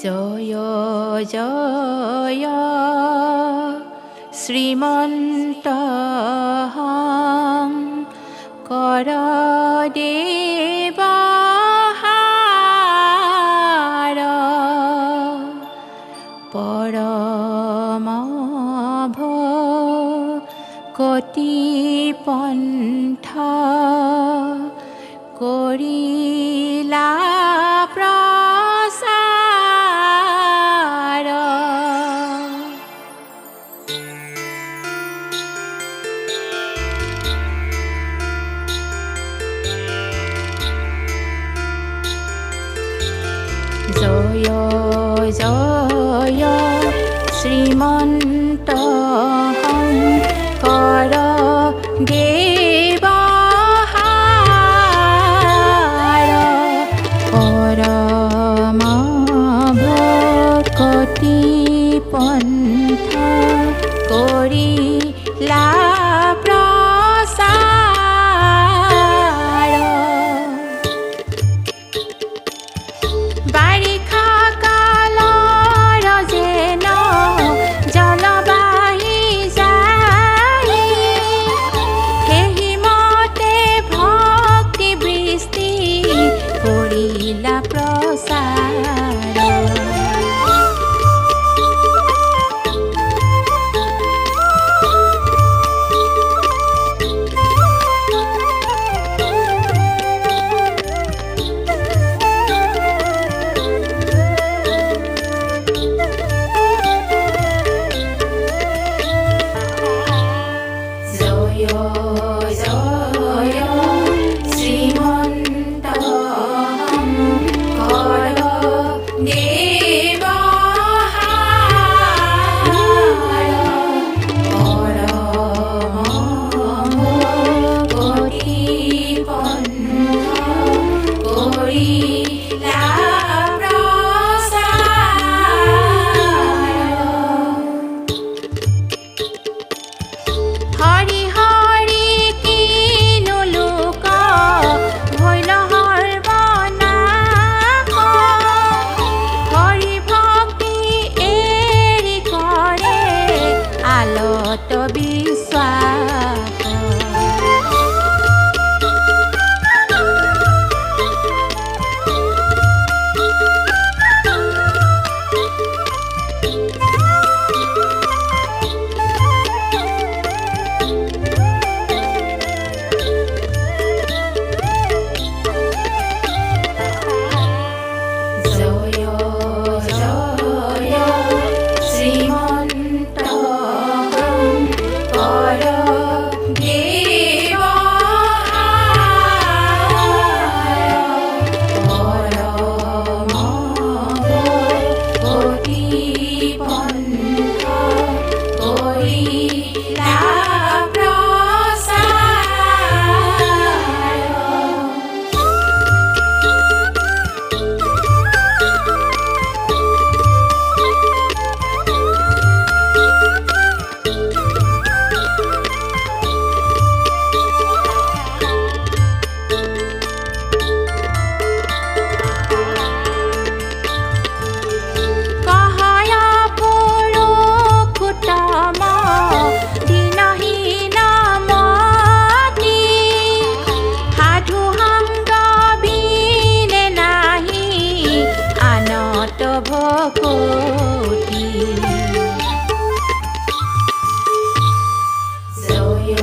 জয় জয় শ্ৰীমন্ত শংকৰ দেৱহাৰ পৰম ভকতি পন্থ কৰিলা প্ৰচাৰ। জয় জয় শ্ৰীমন্ত শংকৰ দেৱহাৰ পৰম ভকতি পন্থ কৰিলা প্ৰচাৰ। বাৰিষা কালৰ যেন জলবাহী যায়, সেইমতে ভক্তি বৃষ্টি কৰিলা প্ৰচাৰ। জয় জয় শ্ৰীমন্ত শংকৰ দেৱহাৰ পৰম ভকতি পন্থ কৰিলা হৰি হৰি কিনো লোক ভৈল সৰ্বনাশ, হৰি ভক্তি এৰি কৰে আলত বিশ্বাস। জয় জয় শ্ৰীমন্ত শংকৰ দেৱহাৰ পৰম ভকতি পন্থ কৰিলা প্ৰচাৰ। কহয় পুৰুষোত্তম দীনহীন মতি, সাধু সংগ বিনে নাহি আনত ভকতি। জয়